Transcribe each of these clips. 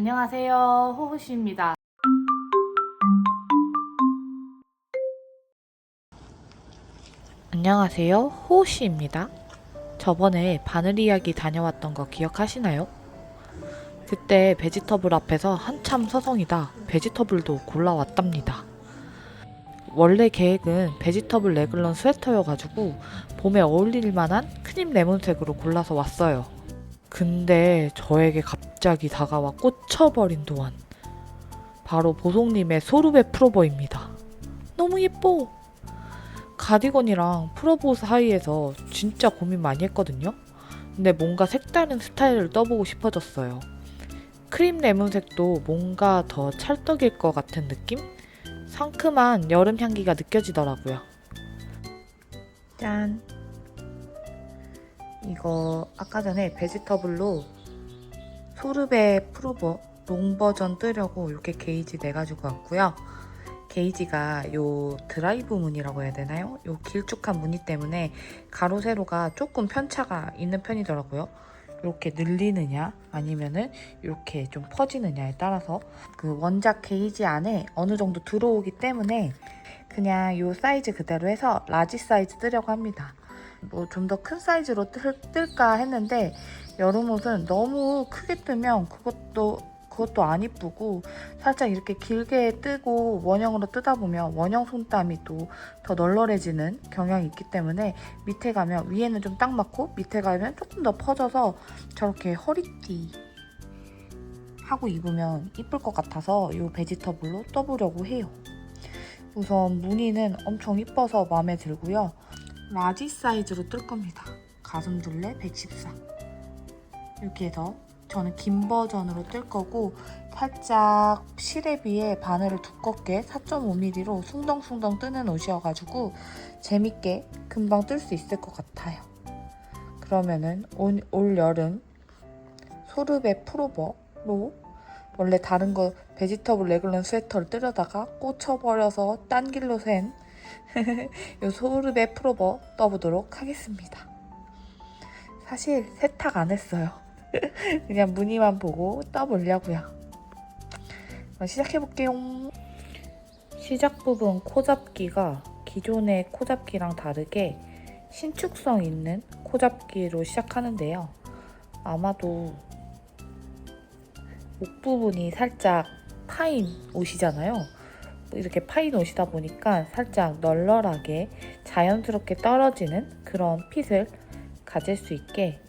안녕하세요. 호호씨입니다. 안녕하세요. 호호씨입니다. 저번에 바늘 이야기 다녀왔던 거 기억하시나요? 그때 베지터블 앞에서 한참 서성이다 베지터블도 골라왔답니다. 원래 계획은 베지터블 레글런 스웨터여가지고 봄에 어울릴 만한 크림 레몬색으로 골라서 왔어요. 근데 저에게 갑자기 다가와 꽂혀버린 도안. 바로 보송님의 소르베 프로버입니다. 너무 예뻐! 가디건이랑 프로보 사이에서 진짜 고민 많이 했거든요. 근데 뭔가 색다른 스타일을 떠보고 싶어졌어요. 크림 레몬색도 뭔가 더 찰떡일 것 같은 느낌? 상큼한 여름 향기가 느껴지더라고요. 짠! 이거 아까 전에 베지터블로 소르베 프로버 롱 버전 뜨려고 이렇게 게이지 내가지고 왔고요. 게이지가 요 드라이브 무늬라고 해야 되나요? 요 길쭉한 무늬 때문에 가로 세로가 조금 편차가 있는 편이더라고요. 이렇게 늘리느냐 아니면은 이렇게 좀 퍼지느냐에 따라서 그 원작 게이지 안에 어느 정도 들어오기 때문에 그냥 요 사이즈 그대로 해서 라지 사이즈 뜨려고 합니다. 뭐 좀 더 큰 사이즈로 뜰까 했는데 여름 옷은 너무 크게 뜨면 그것도 안 이쁘고 살짝 이렇게 길게 뜨고 원형으로 뜨다 보면 원형 손땀이 또 더 널널해지는 경향이 있기 때문에 밑에 가면 위에는 좀 딱 맞고 밑에 가면 조금 더 퍼져서 저렇게 허리띠 하고 입으면 이쁠 것 같아서 이 베지터블로 떠보려고 해요. 우선 무늬는 엄청 이뻐서 마음에 들고요. 라지 사이즈로 뜰 겁니다. 가슴둘레 114 이렇게 해서 저는 긴 버전으로 뜰 거고 살짝 실에 비해 바늘을 두껍게 4.5mm로 숭덩숭덩 뜨는 옷이어가지고 재밌게 금방 뜰 수 있을 것 같아요. 그러면은 올 여름 소르베 프로버로 원래 다른 거 베지터블 레글런 스웨터를 뜨려다가 꽂혀버려서 딴 길로 샌 요 소르베 프로버 떠보도록 하겠습니다. 사실 세탁 안 했어요. 그냥 무늬만 보고 떠보려고요. 시작해볼게요. 시작 부분 코잡기가 기존의 코잡기랑 다르게 신축성 있는 코잡기로 시작하는데요. 아마도 목 부분이 살짝 파인 옷이잖아요. 이렇게 파인 옷이다 보니까 살짝 널널하게 자연스럽게 떨어지는 그런 핏을 가질 수 있게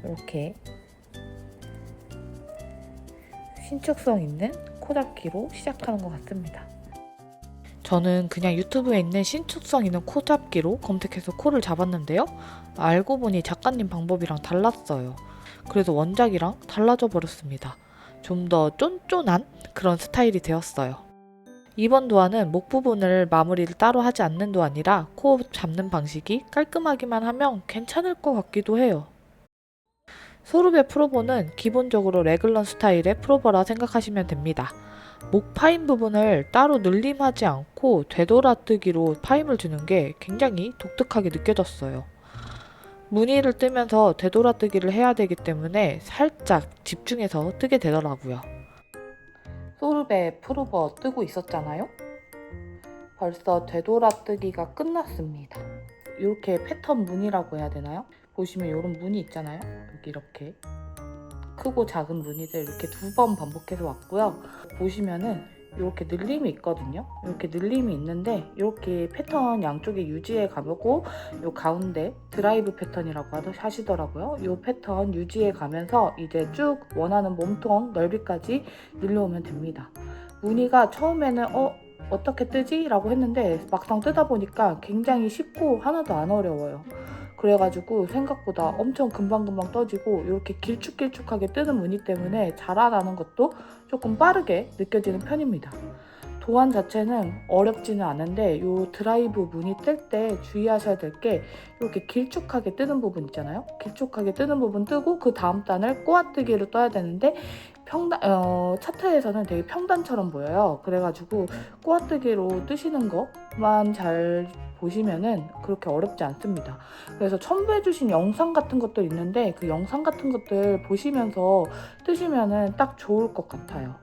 이렇게 신축성 있는 코잡기로 시작하는 것 같습니다. 저는 그냥 유튜브에 있는 신축성 있는 코잡기로 검색해서 코를 잡았는데요. 알고 보니 작가님 방법이랑 달랐어요. 그래서 원작이랑 달라져 버렸습니다. 좀 더 쫀쫀한 그런 스타일이 되었어요. 이번 도안은 목 부분을 마무리를 따로 하지 않는 도안이라 코 잡는 방식이 깔끔하기만 하면 괜찮을 것 같기도 해요. 소르베 프로버는 기본적으로 레글런 스타일의 프로버라 생각하시면 됩니다. 목 파임 부분을 따로 늘림하지 않고 되돌아뜨기로 파임을 주는 게 굉장히 독특하게 느껴졌어요. 무늬를 뜨면서 되돌아뜨기를 해야 되기 때문에 살짝 집중해서 뜨게 되더라고요. 소르베 프로버 뜨고 있었잖아요? 벌써 되돌아뜨기가 끝났습니다. 이렇게 패턴 무늬라고 해야 되나요? 보시면 이런 무늬 있잖아요? 여기 이렇게 크고 작은 무늬들 이렇게 2번 반복해서 왔고요. 보시면은 이렇게 늘림이 있거든요. 이렇게 늘림이 있는데 이렇게 패턴 양쪽에 유지해 가보고 이 가운데 드라이브 패턴이라고 하시더라고요. 이 패턴 유지해 가면서 이제 쭉 원하는 몸통 넓이까지 늘려오면 됩니다. 무늬가 처음에는 어떻게 뜨지? 라고 했는데 막상 뜨다 보니까 굉장히 쉽고 하나도 안 어려워요. 그래가지고 생각보다 엄청 금방금방 떠지고 이렇게 길쭉길쭉하게 뜨는 무늬 때문에 자라나는 것도 조금 빠르게 느껴지는 편입니다. 도안 자체는 어렵지는 않은데 이 드라이브 무늬 뜰 때 주의하셔야 될 게 이렇게 길쭉하게 뜨는 부분 있잖아요. 길쭉하게 뜨는 부분 뜨고 그 다음 단을 꼬아뜨기로 떠야 되는데 차트에서는 되게 평단처럼 보여요. 그래가지고 꼬아뜨기로 뜨시는 것만 잘 보시면은 그렇게 어렵지 않습니다. 그래서 첨부해주신 영상 같은 것들 있는데 그 영상 같은 것들 보시면서 뜨시면은 딱 좋을 것 같아요.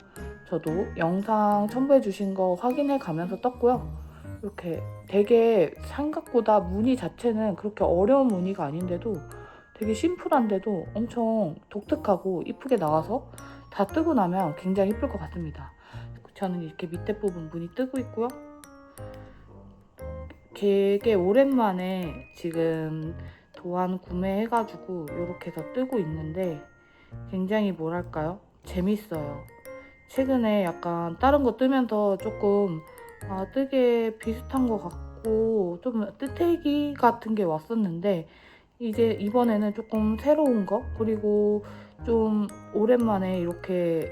저도 영상 첨부해주신 거 확인해 가면서 떴고요. 이렇게 되게 생각보다 무늬 자체는 그렇게 어려운 무늬가 아닌데도 되게 심플한데도 엄청 독특하고 이쁘게 나와서 다 뜨고 나면 굉장히 이쁠 것 같습니다. 저는 이렇게 밑에 부분 무늬 뜨고 있고요. 되게 오랜만에 지금 도안 구매해가지고 이렇게 해서 뜨고 있는데 굉장히 뭐랄까요? 재밌어요. 최근에 약간 다른 거 뜨면서 조금 뜨개 비슷한 것 같고 좀 뜨태기 같은 게 왔었는데 이제 이번에는 조금 새로운 거 그리고 좀 오랜만에 이렇게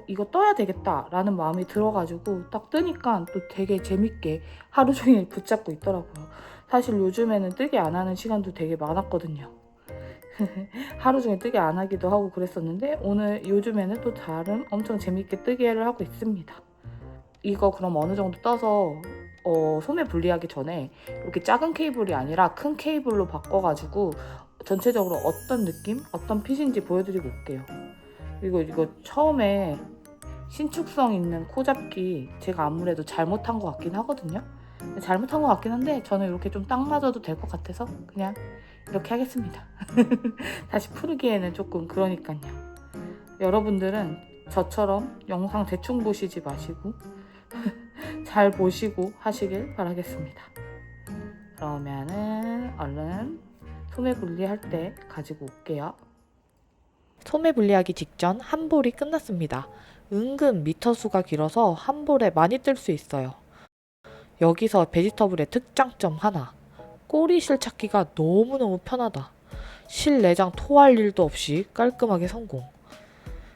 이거 떠야 되겠다 라는 마음이 들어가지고 딱 뜨니까 또 되게 재밌게 하루 종일 붙잡고 있더라고요. 사실 요즘에는 뜨개 안 하는 시간도 되게 많았거든요. 하루 종일 뜨개 안 하기도 하고 그랬었는데 오늘 요즘에는 또 다른 엄청 재밌게 뜨개를 하고 있습니다. 이거 그럼 어느 정도 떠서 소매 분리하기 전에 이렇게 작은 케이블이 아니라 큰 케이블로 바꿔가지고 전체적으로 어떤 느낌, 어떤 핏인지 보여드리고 올게요. 그리고 이거 처음에 신축성 있는 코잡기 제가 아무래도 잘못한 것 같긴 하거든요. 잘못한 것 같긴 한데 저는 이렇게 좀 딱 맞아도 될 것 같아서 그냥 이렇게 하겠습니다. 다시 풀기에는 조금 그러니까요. 여러분들은 저처럼 영상 대충 보시지 마시고 잘 보시고 하시길 바라겠습니다. 그러면은 얼른 소매 분리할 때 가지고 올게요. 소매 분리하기 직전 한 볼이 끝났습니다. 은근 미터 수가 길어서 한 볼에 많이 뜰 수 있어요. 여기서 베지터블의 특장점 하나. 꼬리 실 찾기가 너무너무 편하다. 실 내장 토할 일도 없이 깔끔하게 성공.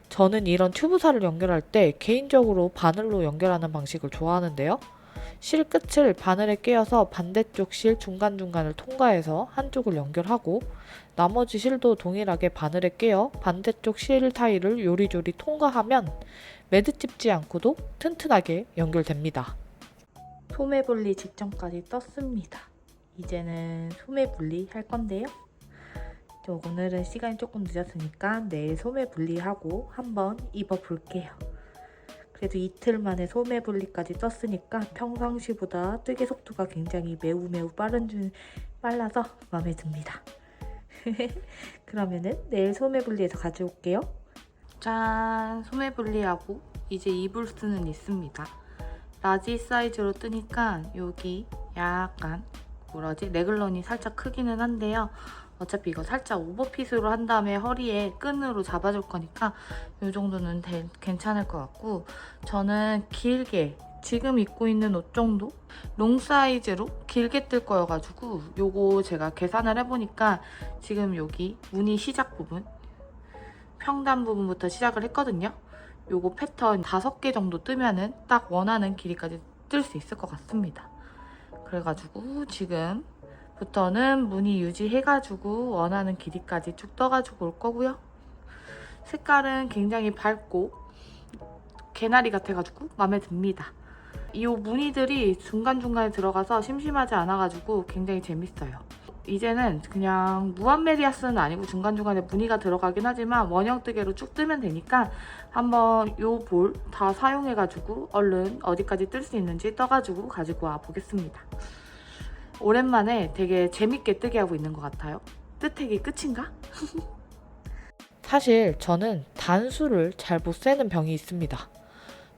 저는 이런 튜브살을 연결할 때 개인적으로 바늘로 연결하는 방식을 좋아하는데요. 실 끝을 바늘에 끼워서 반대쪽 실 중간중간을 통과해서 한쪽을 연결하고 나머지 실도 동일하게 바늘에 끼워 반대쪽 실 타일을 요리조리 통과하면 매듭 찝지 않고도 튼튼하게 연결됩니다. 소매 분리 직전까지 떴습니다. 이제는 소매 분리 할 건데요. 오늘은 시간이 조금 늦었으니까 내일 소매 분리하고 한번 입어볼게요. 그래도 이틀 만에 소매 분리까지 떴으니까 평상시보다 뜨개 속도가 굉장히 매우 빨라서 마음에 듭니다. 그러면은 내일 소매 분리해서 가져올게요. 짠! 소매 분리하고 이제 입을 수는 있습니다. 라지 사이즈로 뜨니까 여기 약간 레글런이 살짝 크기는 한데요. 어차피 이거 살짝 오버핏으로 한 다음에 허리에 끈으로 잡아줄 거니까 이 정도는 괜찮을 것 같고 저는 길게 지금 입고 있는 옷 정도 롱 사이즈로 길게 뜰 거여가지고 요거 제가 계산을 해보니까 지금 여기 무늬 시작 부분 평단 부분부터 시작을 했거든요. 요거 패턴 5개 정도 뜨면은 딱 원하는 길이까지 뜰 수 있을 것 같습니다. 그래가지고 지금부터는 무늬 유지해가지고 원하는 길이까지 쭉 떠가지고 올 거고요. 색깔은 굉장히 밝고 개나리 같아가지고 마음에 듭니다. 이 무늬들이 중간중간에 들어가서 심심하지 않아가지고 굉장히 재밌어요. 이제는 그냥 무한메리아스는 아니고 중간중간에 무늬가 들어가긴 하지만 원형뜨개로 쭉 뜨면 되니까 한번 요 볼 다 사용해가지고 얼른 어디까지 뜰 수 있는지 떠가지고 가지고 와 보겠습니다. 오랜만에 되게 재밌게 뜨게 하고 있는 것 같아요. 뜨태기 끝인가? 사실 저는 단수를 잘 못 세는 병이 있습니다.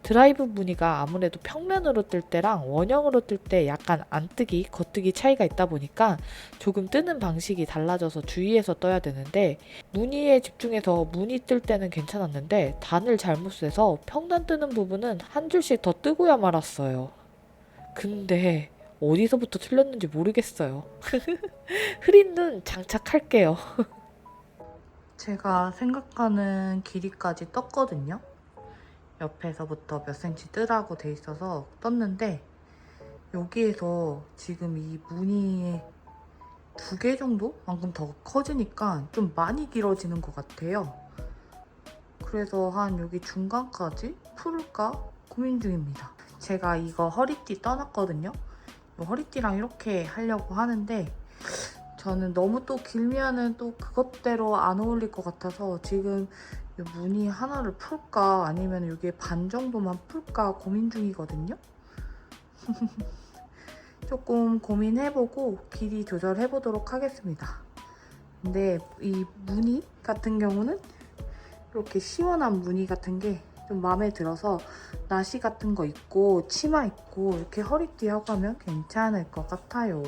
드라이브 무늬가 아무래도 평면으로 뜰 때랑 원형으로 뜰 때 약간 안뜨기, 겉뜨기 차이가 있다 보니까 조금 뜨는 방식이 달라져서 주의해서 떠야 되는데 무늬에 집중해서 무늬 뜰 때는 괜찮았는데 단을 잘못 세서 평단 뜨는 부분은 한 줄씩 더 뜨고야 말았어요. 근데 어디서부터 틀렸는지 모르겠어요. 흐린 눈 장착할게요. 제가 생각하는 길이까지 떴거든요. 옆에서부터 몇 cm 뜨라고 돼 있어서 떴는데 여기에서 지금 이 무늬 2개 정도만큼 더 커지니까 좀 많이 길어지는 것 같아요. 그래서 한 여기 중간까지 풀을까 고민 중입니다. 제가 이거 허리띠 떠놨거든요. 또 허리띠랑 이렇게 하려고 하는데 저는 너무 또 길면은 또 그것대로 안 어울릴 것 같아서 지금 이 무늬 하나를 풀까 아니면 여기에 반 정도만 풀까 고민 중이거든요. 조금 고민해보고 길이 조절해보도록 하겠습니다. 근데 이 무늬 같은 경우는 이렇게 시원한 무늬 같은 게 좀 마음에 들어서 나시 같은 거 입고 치마 입고 이렇게 허리띠 하고 하면 괜찮을 것 같아요.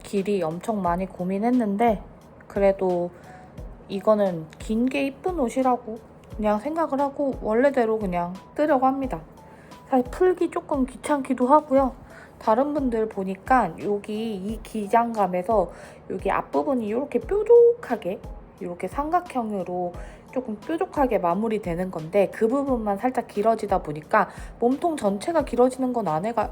길이 엄청 많이 고민했는데 그래도 이거는 긴 게 이쁜 옷이라고 그냥 생각을 하고 원래대로 그냥 뜨려고 합니다. 사실 풀기 조금 귀찮기도 하고요. 다른 분들 보니까 여기 이 기장감에서 여기 앞부분이 이렇게 뾰족하게 이렇게 삼각형으로 조금 뾰족하게 마무리되는 건데 그 부분만 살짝 길어지다 보니까 몸통 전체가 길어지는 건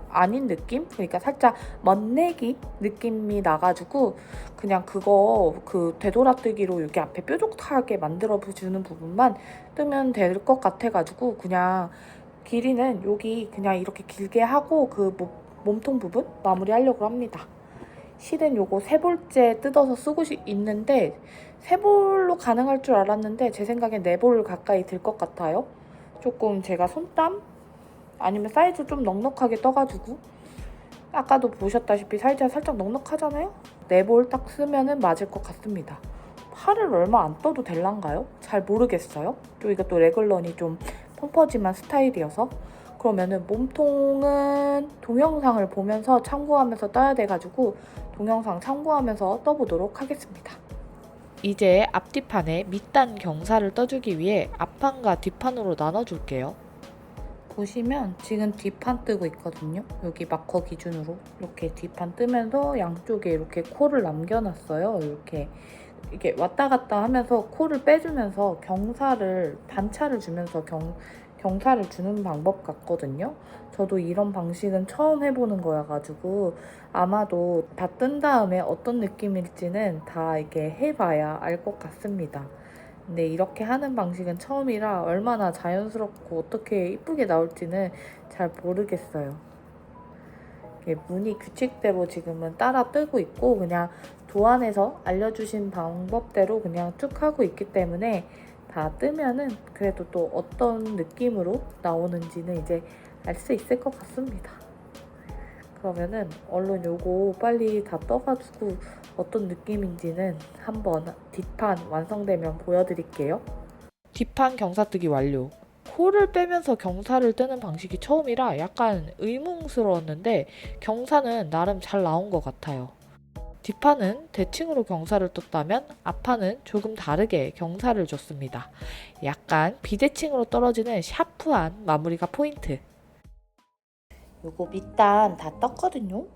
아닌 느낌? 그러니까 살짝 멋내기 느낌이 나가지고 그냥 그거 되돌아뜨기로 여기 앞에 뾰족하게 만들어주는 부분만 뜨면 될 것 같아가지고 그냥 길이는 여기 그냥 이렇게 길게 하고 그 몸통 부분 마무리하려고 합니다. 실은 요거 3볼째 뜯어서 쓰고 있는데 3볼로 가능할 줄 알았는데 제 생각엔 4볼 가까이 들 것 같아요. 조금 제가 손땀? 아니면 사이즈 좀 넉넉하게 떠가지고 아까도 보셨다시피 사이즈가 살짝 넉넉하잖아요? 4볼 딱 쓰면은 맞을 것 같습니다. 팔을 얼마 안 떠도 될란가요? 잘 모르겠어요. 또 이거 또 레글런이 좀 펑퍼짐한 스타일이어서 그러면은 몸통은 동영상을 보면서 참고하면서 떠야 돼가지고 동영상 참고하면서 떠보도록 하겠습니다. 이제 앞뒤판에 밑단 경사를 떠주기 위해 앞판과 뒷판으로 나눠줄게요. 보시면 지금 뒷판 뜨고 있거든요. 여기 마커 기준으로 이렇게 뒷판 뜨면서 양쪽에 이렇게 코를 남겨놨어요. 이렇게 왔다 갔다 하면서 코를 빼주면서 경사를 단차를 주면서 경사를 주는 방법 같거든요. 저도 이런 방식은 처음 해보는 거여가지고 아마도 다 뜬 다음에 어떤 느낌일지는 다 이렇게 해봐야 알 것 같습니다. 근데 이렇게 하는 방식은 처음이라 얼마나 자연스럽고 어떻게 이쁘게 나올지는 잘 모르겠어요. 무늬 규칙대로 지금은 따라 뜨고 있고 그냥 도안에서 알려주신 방법대로 그냥 쭉 하고 있기 때문에 다 뜨면은 그래도 또 어떤 느낌으로 나오는지는 이제 알 수 있을 것 같습니다. 그러면은 얼른 요거 빨리 다 떠가지고 어떤 느낌인지는 한번 뒷판 완성되면 보여드릴게요. 뒷판 경사뜨기 완료. 코를 빼면서 경사를 뜨는 방식이 처음이라 약간 의문스러웠는데 경사는 나름 잘 나온 것 같아요. 뒷판은 대칭으로 경사를 떴다면 앞판은 조금 다르게 경사를 줬습니다. 약간 비대칭으로 떨어지는 샤프한 마무리가 포인트. 요거 밑단 다 떴거든요.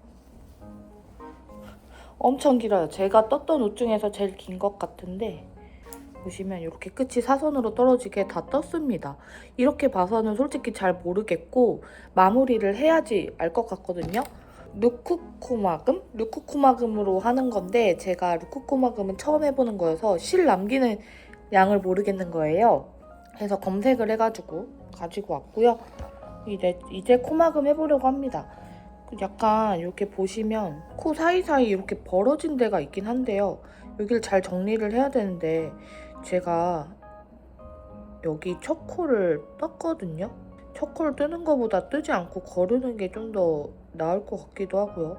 엄청 길어요. 제가 떴던 옷 중에서 제일 긴 것 같은데 보시면 이렇게 끝이 사선으로 떨어지게 다 떴습니다. 이렇게 봐서는 솔직히 잘 모르겠고 마무리를 해야지 알 것 같거든요. 루크코마금? 루크코마금으로 하는 건데 제가 루크코마금은 처음 해보는 거여서 실 남기는 양을 모르겠는 거예요. 그래서 검색을 해가지고 가지고 왔고요. 이제 코마금 해보려고 합니다. 약간 이렇게 보시면 코 사이사이 이렇게 벌어진 데가 있긴 한데요. 여기를 잘 정리를 해야 되는데 제가 여기 첫 코를 떴거든요. 첫 코를 뜨는 것보다 뜨지 않고 거르는 게 좀 더 나을 것 같기도 하고요.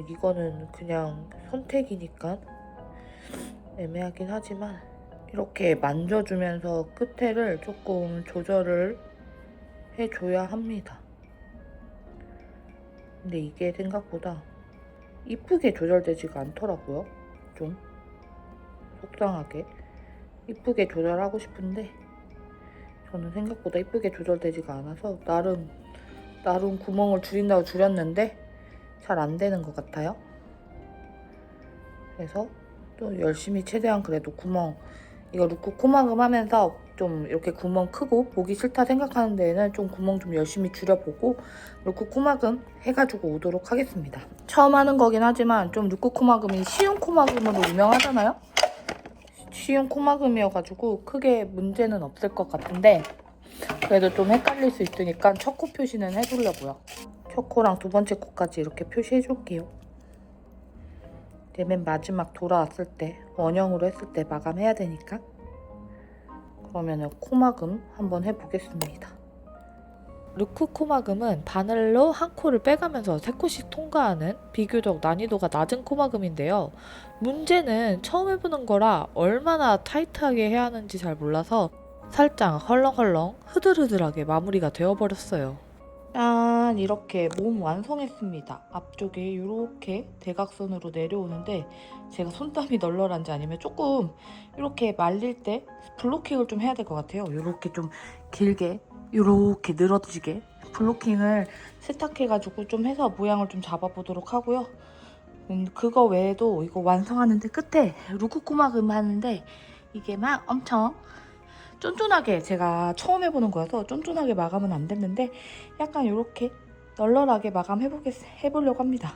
이거는 그냥 선택이니까 애매하긴 하지만 이렇게 만져주면서 끝에를 조금 조절을 해줘야 합니다. 근데 이게 생각보다 이쁘게 조절되지가 않더라고요. 좀 속상하게 이쁘게 조절하고 싶은데 저는 생각보다 이쁘게 조절되지가 않아서 나름 구멍을 줄인다고 줄였는데 잘 안 되는 것 같아요. 그래서 또 열심히 최대한 그래도 이거 루크 코마금 하면서 좀 이렇게 구멍 크고 보기 싫다 생각하는 데에는 좀 구멍 좀 열심히 줄여보고 루크 코마금 해가지고 오도록 하겠습니다. 처음 하는 거긴 하지만 좀 루크 코마금이 쉬운 코마금으로 유명하잖아요. 쉬운 코마금이어가지고 크게 문제는 없을 것 같은데 그래도 좀 헷갈릴 수 있으니까 첫 코 표시는 해두려고요. 첫 코랑 두 번째 코까지 이렇게 표시해 줄게요. 이제 맨 마지막 돌아왔을 때 원형으로 했을 때 마감해야 되니까. 그러면은 코막음 한번 해보겠습니다. 루크 코막음은 바늘로 한 코를 빼가면서 세 코씩 통과하는 비교적 난이도가 낮은 코막음인데요. 문제는 처음 해보는 거라 얼마나 타이트하게 해야 하는지 잘 몰라서 살짝 헐렁헐렁 흐들흐들하게 마무리가 되어버렸어요. 짠! 이렇게 몸 완성했습니다. 앞쪽에 이렇게 대각선으로 내려오는데 제가 손땀이 널널한지 아니면 조금 이렇게 말릴 때 블로킹을 좀 해야 될 것 같아요. 이렇게 좀 길게 이렇게 늘어지게 블로킹을 세탁해가지고 좀 해서 모양을 좀 잡아보도록 하고요. 그거 외에도 이거 완성하는데 끝에 루크코막음 하는데 이게 막 엄청 쫀쫀하게, 제가 처음 해보는 거여서 쫀쫀하게 마감은 안 됐는데 약간 이렇게 널널하게 해보려고 합니다.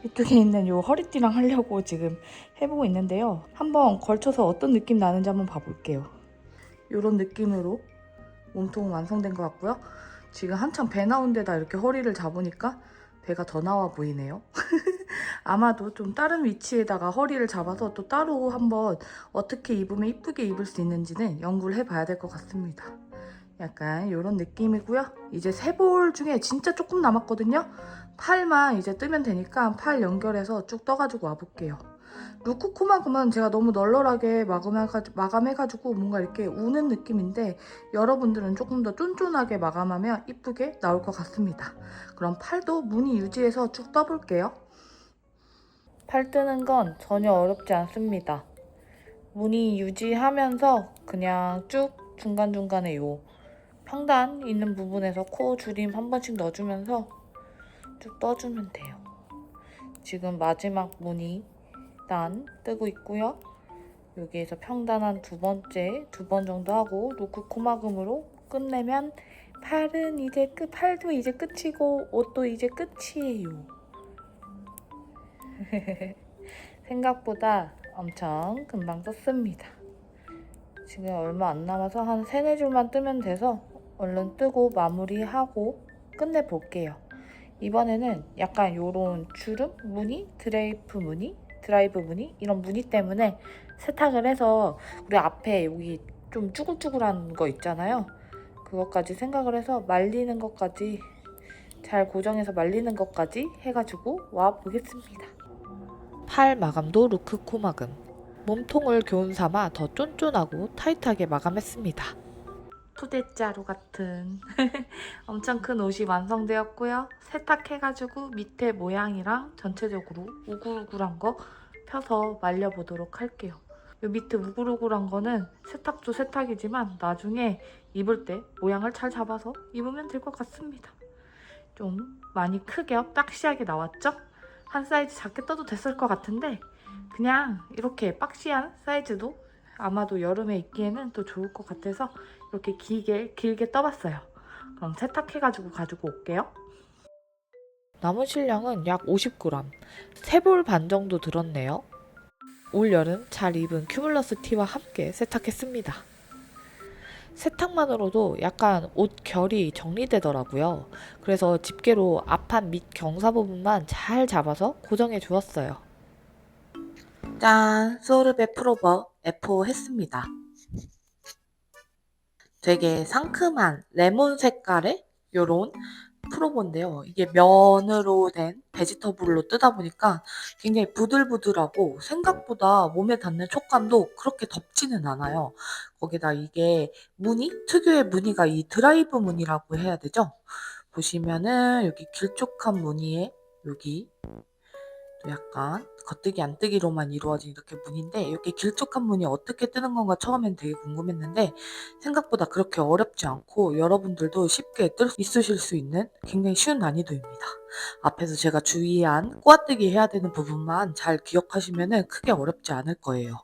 이쪽에 있는 요 허리띠랑 하려고 지금 해보고 있는데요. 한번 걸쳐서 어떤 느낌 나는지 한번 봐볼게요. 이런 느낌으로 몸통 완성된 것 같고요. 지금 한참 배 나온 데다 이렇게 허리를 잡으니까 배가 더 나와 보이네요. 아마도 좀 다른 위치에다가 허리를 잡아서 또 따로 한번 어떻게 입으면 이쁘게 입을 수 있는지는 연구를 해봐야 될 것 같습니다. 약간 이런 느낌이고요. 이제 세 볼 중에 진짜 조금 남았거든요. 팔만 이제 뜨면 되니까 팔 연결해서 쭉 떠가지고 와볼게요. 루크 코막음은 제가 너무 널널하게 마감해가지고 뭔가 이렇게 우는 느낌인데 여러분들은 조금 더 쫀쫀하게 마감하면 이쁘게 나올 것 같습니다. 그럼 팔도 무늬 유지해서 쭉 떠볼게요. 팔 뜨는 건 전혀 어렵지 않습니다. 무늬 유지하면서 그냥 쭉 중간중간에 요 평단 있는 부분에서 코 줄임 한 번씩 넣어주면서 쭉 떠주면 돼요. 지금 마지막 무늬 단 뜨고 있고요. 여기에서 평단한 두 번 정도 하고 루크 코막음으로 끝내면 팔도 이제 끝이고 옷도 이제 끝이에요. 생각보다 엄청 금방 썼습니다. 지금 얼마 안 남아서 한 3, 4줄만 뜨면 돼서 얼른 뜨고 마무리하고 끝내볼게요. 이번에는 약간 요런 주름 무늬, 드라이브 무늬 이런 무늬 때문에 세탁을 해서 우리 앞에 여기 좀 쭈글쭈글한 거 있잖아요. 그것까지 생각을 해서 말리는 것까지 잘 고정해서 말리는 것까지 해가지고 와 보겠습니다. 팔 마감도 루크 코막음. 몸통을 교훈 삼아 더 쫀쫀하고 타이트하게 마감했습니다. 푸대자루 같은 엄청 큰 옷이 완성되었고요. 세탁해가지고 밑에 모양이랑 전체적으로 우글우글한 거 펴서 말려보도록 할게요. 이 밑에 우글우글한 거는 세탁도 세탁이지만 나중에 입을 때 모양을 잘 잡아서 입으면 될 것 같습니다. 좀 많이 크게 박시하게 나왔죠? 한 사이즈 작게 떠도 됐을 것 같은데 그냥 이렇게 박시한 사이즈도 아마도 여름에 입기에는 또 좋을 것 같아서 이렇게 길게 떠봤어요. 그럼 세탁해가지고 가지고 올게요. 남은 실량은 약 50g, 3볼 반 정도 들었네요. 올 여름 잘 입은 큐뮬러스 티와 함께 세탁했습니다. 세탁만으로도 약간 옷 결이 정리되더라고요. 그래서 집게로 앞판 밑 경사 부분만 잘 잡아서 고정해 주었어요. 짠! 소르베 프로버 F5 했습니다. 되게 상큼한 레몬 색깔의 요런 프로버인데요. 이게 면으로 된 베지터블로 뜨다 보니까 굉장히 부들부들하고 생각보다 몸에 닿는 촉감도 그렇게 덥지는 않아요. 거기다 이게 특유의 무늬가 이 드라이브 무늬라고 해야 되죠? 보시면은 여기 길쭉한 무늬에 여기 또 약간 겉뜨기 안뜨기로만 이루어진 이렇게 무늬인데 이렇게 길쭉한 무늬 어떻게 뜨는 건가 처음엔 되게 궁금했는데 생각보다 그렇게 어렵지 않고 여러분들도 쉽게 있으실 수 있는 굉장히 쉬운 난이도입니다. 앞에서 제가 주의한 꼬아뜨기 해야 되는 부분만 잘 기억하시면 크게 어렵지 않을 거예요.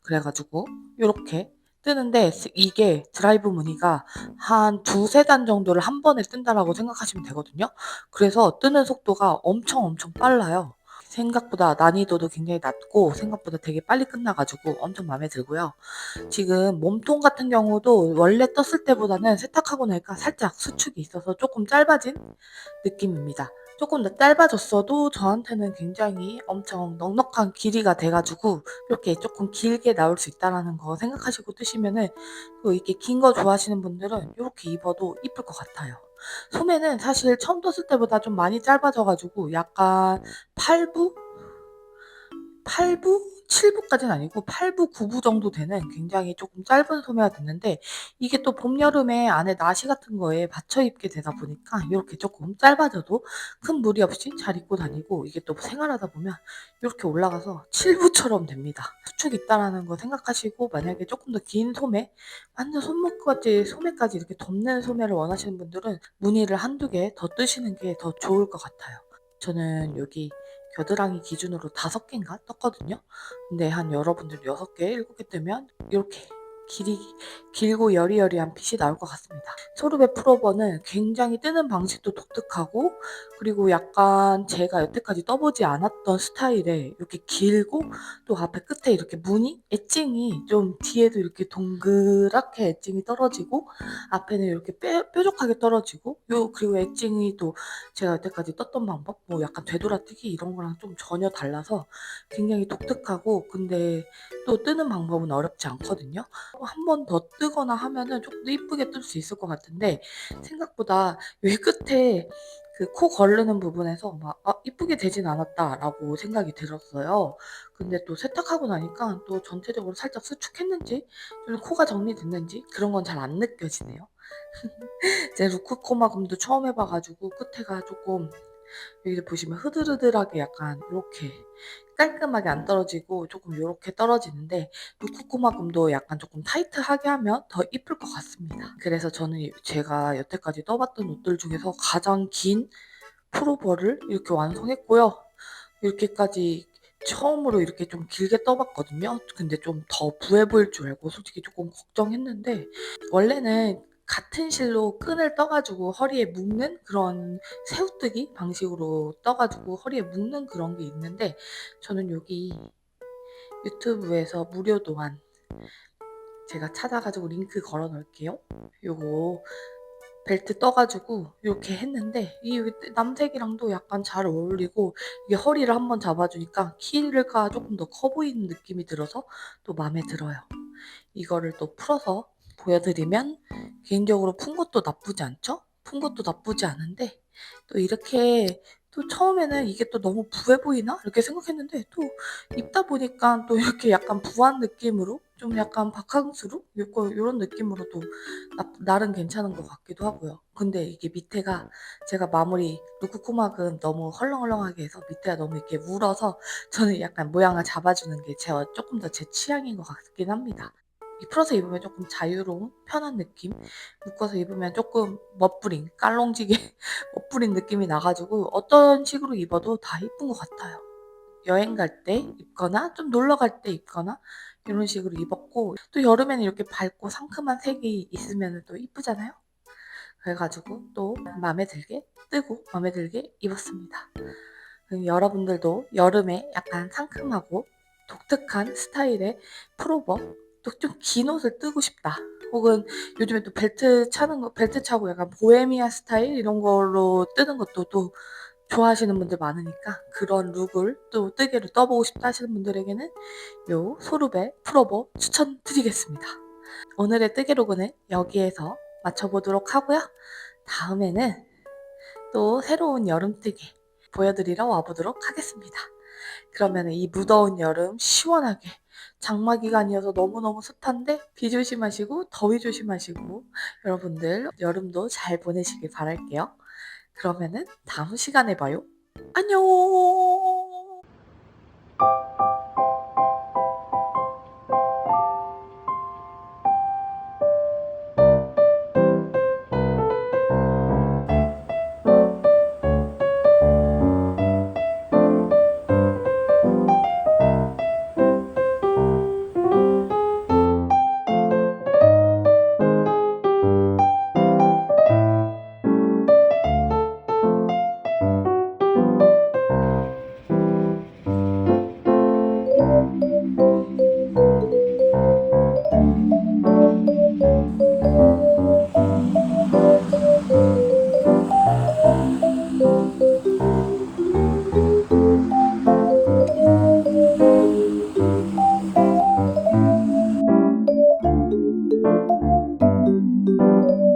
그래가지고 이렇게 뜨는데 이게 드라이브 무늬가 한 두세 단 정도를 한 번에 뜬다라고 생각하시면 되거든요. 그래서 뜨는 속도가 엄청 빨라요. 생각보다 난이도도 굉장히 낮고 생각보다 되게 빨리 끝나가지고 엄청 마음에 들고요. 지금 몸통 같은 경우도 원래 떴을 때보다는 세탁하고 나니까 살짝 수축이 있어서 조금 짧아진 느낌입니다. 조금 더 짧아졌어도 저한테는 굉장히 엄청 넉넉한 길이가 돼가지고 이렇게 조금 길게 나올 수 있다는 거 생각하시고 뜨시면은 또 이렇게 긴 거 좋아하시는 분들은 이렇게 입어도 이쁠 것 같아요. 소매는 사실 처음 떴을 때보다 좀 많이 짧아져가지고 약간 8부? 8부? 7부까지는 아니고 8부, 9부 정도 되는 굉장히 조금 짧은 소매가 됐는데 이게 또 봄, 여름에 안에 나시 같은 거에 받쳐 입게 되다 보니까 이렇게 조금 짧아져도 큰 무리 없이 잘 입고 다니고 이게 또 생활하다 보면 이렇게 올라가서 7부처럼 됩니다. 수축 있다라는 거 생각하시고 만약에 조금 더 긴 소매, 완전 손목까지 소매까지 이렇게 덮는 소매를 원하시는 분들은 무늬를 한두 개 더 뜨시는 게 더 좋을 것 같아요. 저는 여기 겨드랑이 기준으로 5개인가 떴거든요. 근데 한 여러분들 6개, 7개 뜨면 이렇게 길고 여리여리한 핏이 나올 것 같습니다. 소르베 풀오버는 굉장히 뜨는 방식도 독특하고 그리고 약간 제가 여태까지 떠보지 않았던 스타일에 이렇게 길고 또 앞에 끝에 이렇게 무늬? 엣징이 좀 뒤에도 이렇게 동그랗게 엣징이 떨어지고 앞에는 이렇게 뾰족하게 떨어지고 그리고 엣징이 또 제가 여태까지 떴던 방법 뭐 약간 되돌아뜨기 이런 거랑 좀 전혀 달라서 굉장히 독특하고 근데 또 뜨는 방법은 어렵지 않거든요. 한 번 더 뜨거나 하면은 조금 더 이쁘게 뜰 수 있을 것 같은데 생각보다 여기 끝에 그 코 거르는 부분에서 막 이쁘게 되진 않았다라고 생각이 들었어요. 근데 또 세탁하고 나니까 또 전체적으로 살짝 수축했는지 좀 코가 정리됐는지 그런 건 잘 안 느껴지네요. 제 루크코마금도 처음 해봐가지고 끝에가 조금 여기 보시면 흐들흐들하게 약간 이렇게 깔끔하게 안 떨어지고 조금 이렇게 떨어지는데 루크코마금도 약간 조금 타이트하게 하면 더 이쁠 것 같습니다. 그래서 저는 제가 여태까지 떠봤던 옷들 중에서 가장 긴 프로버를 이렇게 완성했고요. 이렇게까지 처음으로 이렇게 좀 길게 떠봤거든요. 근데 좀 더 부해 보일 줄 알고 솔직히 조금 걱정했는데 원래는 같은 실로 끈을 떠가지고 허리에 묶는 그런 새우뜨기 방식으로 떠가지고 허리에 묶는 그런 게 있는데 저는 여기 유튜브에서 무료 도안 제가 찾아가지고 링크 걸어 놓을게요. 요거 벨트 떠가지고 이렇게 했는데 이 남색이랑도 약간 잘 어울리고 이게 허리를 한번 잡아주니까 키가 조금 더 커 보이는 느낌이 들어서 또 마음에 들어요. 이거를 또 풀어서 보여드리면 개인적으로 푼 것도 나쁘지 않죠? 푼 것도 나쁘지 않은데 또 이렇게 또 처음에는 이게 또 너무 부해 보이나? 이렇게 생각했는데 또 입다 보니까 또 이렇게 약간 부한 느낌으로 좀 약간 바캉스로 이런 느낌으로도 나름 괜찮은 것 같기도 하고요. 근데 이게 밑에가 제가 마무리 루크코막은 너무 헐렁헐렁하게 해서 밑에가 너무 이렇게 물어서 저는 약간 모양을 잡아주는 게 제가 조금 더 제 취향인 것 같긴 합니다. 풀어서 입으면 조금 자유로운 편한 느낌 묶어서 입으면 조금 멋부린 깔롱지게 멋부린 느낌이 나가지고 어떤 식으로 입어도 다 이쁜 것 같아요. 여행 갈 때 입거나 좀 놀러 갈 때 입거나 이런 식으로 입었고 또 여름에는 이렇게 밝고 상큼한 색이 있으면 또 이쁘잖아요. 그래가지고 또 마음에 들게 뜨고 마음에 들게 입었습니다. 여러분들도 여름에 약간 상큼하고 독특한 스타일의 풀오버 또 좀 긴 옷을 뜨고 싶다. 혹은 요즘에 또 벨트 차고 약간 보헤미아 스타일 이런 걸로 뜨는 것도 또 좋아하시는 분들 많으니까 그런 룩을 또 뜨개로 떠보고 싶다 하시는 분들에게는 요 소르베 풀오버 추천드리겠습니다. 오늘의 뜨개로그는 여기에서 마쳐보도록 하고요. 다음에는 또 새로운 여름 뜨개 보여드리러 와보도록 하겠습니다. 그러면 이 무더운 여름 시원하게 장마 기간이어서 너무너무 습한데 비 조심하시고 더위 조심하시고 여러분들 여름도 잘 보내시길 바랄게요. 그러면은 다음 시간에 봐요. 안녕. 안녕.